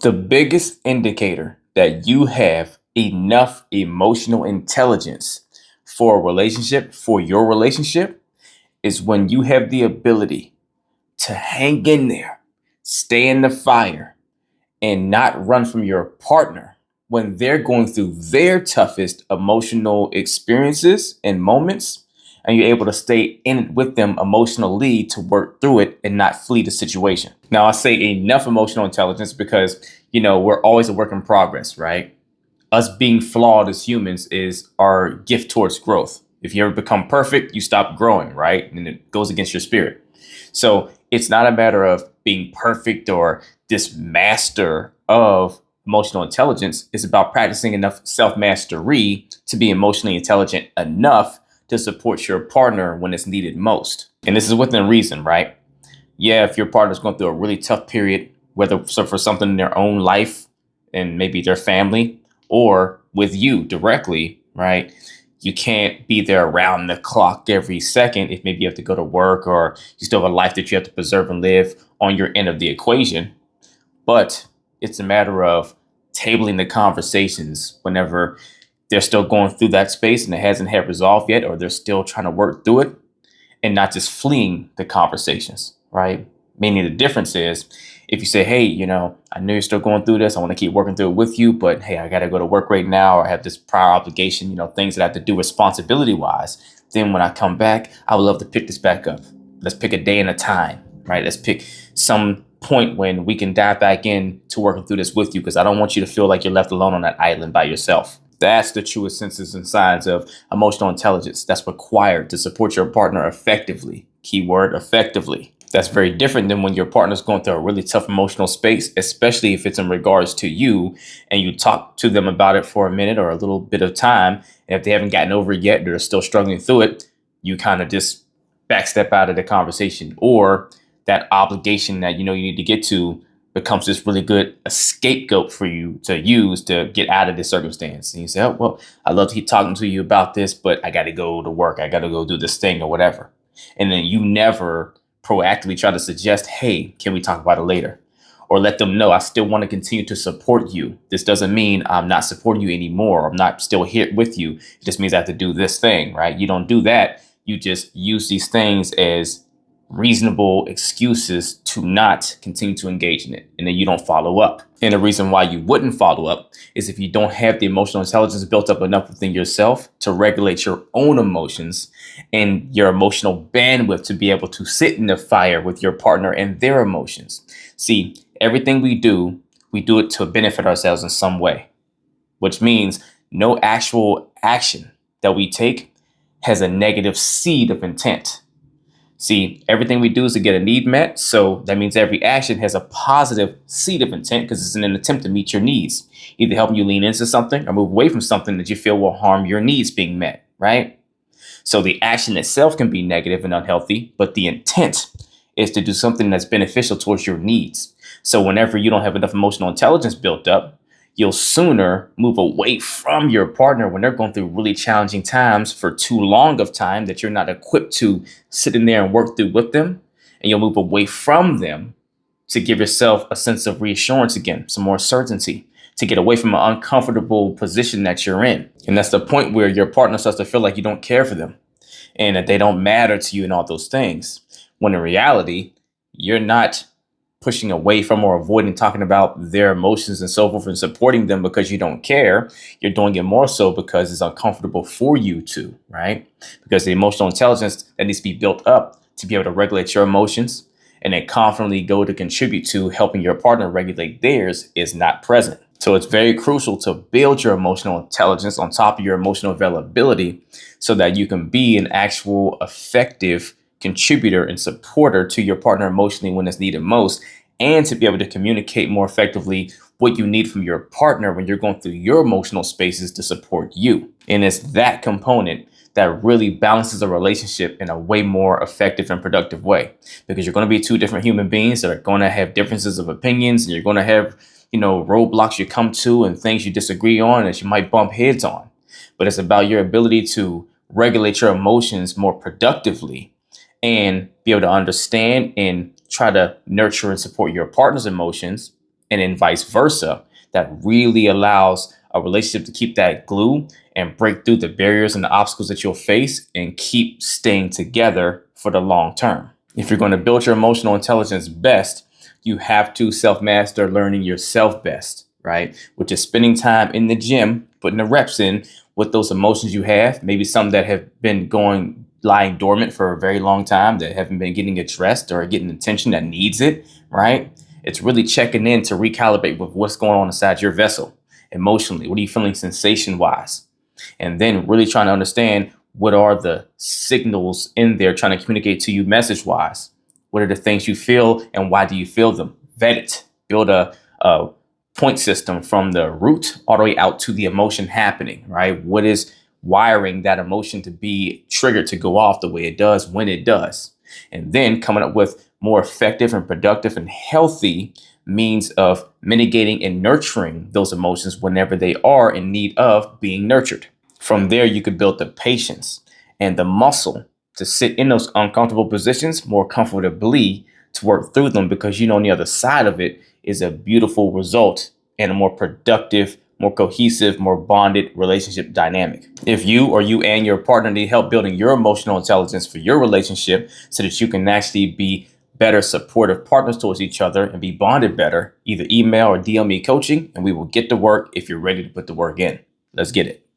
The biggest indicator that you have enough emotional intelligence for a relationship, for your relationship, is when you have the ability to hang in there, stay in the fire, and not run from your partner when they're going through their toughest emotional experiences and moments, and you're able to stay in it with them emotionally to work through it and not flee the situation. Now, I say enough emotional intelligence because, we're always a work in progress, right? Us being flawed as humans is our gift towards growth. If you ever become perfect, you stop growing, right? And it goes against your spirit. So it's not a matter of being perfect or this master of emotional intelligence. It's about practicing enough self mastery to be emotionally intelligent enough to support your partner when it's needed most. And this is within reason, right? Yeah, if your partner's going through a really tough period, whether so for something in their own life and maybe their family or with you directly, right? You can't be there around the clock every second if maybe you have to go to work or you still have a life that you have to preserve and live on your end of the equation. But it's a matter of tabling the conversations whenever they're still going through that space and it hasn't had resolved yet, or they're still trying to work through it and not just fleeing the conversations, right? Meaning the difference is if you say, hey, I know you're still going through this. I want to keep working through it with you, but hey, I got to go to work right now or I have this prior obligation, things that I have to do responsibility wise. Then when I come back, I would love to pick this back up. Let's pick a day and a time, right? Let's pick some point when we can dive back in to working through this with you because I don't want you to feel like you're left alone on that island by yourself. That's the truest senses and signs of emotional intelligence that's required to support your partner effectively. Keyword effectively. That's very different than when your partner's going through a really tough emotional space, especially if it's in regards to you and you talk to them about it for a minute or a little bit of time. And if they haven't gotten over it yet, they're still struggling through it, you kind of just backstep out of the conversation or that obligation that you need to get to becomes this really good a scapegoat for you to use to get out of this circumstance. And you say, oh, well, I love to keep talking to you about this, but I got to go to work. I got to go do this thing or whatever. And then you never proactively try to suggest, hey, can we talk about it later? Or let them know I still want to continue to support you. This doesn't mean I'm not supporting you anymore. I'm not still here with you. It just means I have to do this thing, right? You don't do that. You just use these things as reasonable excuses to not continue to engage in it. And then you don't follow up. And the reason why you wouldn't follow up is if you don't have the emotional intelligence built up enough within yourself to regulate your own emotions and your emotional bandwidth to be able to sit in the fire with your partner and their emotions. See, everything we do it to benefit ourselves in some way, which means no actual action that we take has a negative seed of intent. See, everything we do is to get a need met. So that means every action has a positive seed of intent because it's in an attempt to meet your needs, either helping you lean into something or move away from something that you feel will harm your needs being met, right? So the action itself can be negative and unhealthy, but the intent is to do something that's beneficial towards your needs. So whenever you don't have enough emotional intelligence built up, you'll sooner move away from your partner when they're going through really challenging times for too long of time that you're not equipped to sit in there and work through with them. And you'll move away from them to give yourself a sense of reassurance again, some more certainty, to get away from an uncomfortable position that you're in. And that's the point where your partner starts to feel like you don't care for them and that they don't matter to you and all those things. When in reality, you're not pushing away from or avoiding talking about their emotions and so forth and supporting them because you don't care. You're doing it more so because it's uncomfortable for you to, right? Because the emotional intelligence that needs to be built up to be able to regulate your emotions and then confidently go to contribute to helping your partner regulate theirs is not present. So it's very crucial to build your emotional intelligence on top of your emotional availability so that you can be an actual effective contributor and supporter to your partner emotionally when it's needed most, and to be able to communicate more effectively what you need from your partner when you're going through your emotional spaces to support you. And it's that component that really balances a relationship in a way more effective and productive way, because you're going to be two different human beings that are going to have differences of opinions, and you're going to have roadblocks you come to and things you disagree on that you might bump heads on. But it's about your ability to regulate your emotions more productively and be able to understand and try to nurture and support your partner's emotions and then vice versa, that really allows a relationship to keep that glue and break through the barriers and the obstacles that you'll face and keep staying together for the long term. If you're going to build your emotional intelligence best, you have to self-master learning yourself best, right? Which is spending time in the gym, putting the reps in with those emotions you have, maybe some that have been lying dormant for a very long time that haven't been getting addressed or getting attention that needs it, right? It's really checking in to recalibrate with what's going on inside your vessel emotionally. What are you feeling sensation wise? And then really trying to understand what are the signals in there trying to communicate to you message wise. What are the things you feel and why do you feel them? Vet it. Build a point system from the root all the way out to the emotion happening, right? What is wiring that emotion to be triggered to go off the way it does when it does? And then coming up with more effective and productive and healthy means of mitigating and nurturing those emotions whenever they are in need of being nurtured. From there, you could build the patience and the muscle to sit in those uncomfortable positions more comfortably to work through them, because on the other side of it is a beautiful result and a more productive, more cohesive, more bonded relationship dynamic. If you and your partner need help building your emotional intelligence for your relationship so that you can actually be better supportive partners towards each other and be bonded better, either email or DM me coaching and we will get to work if you're ready to put the work in. Let's get it.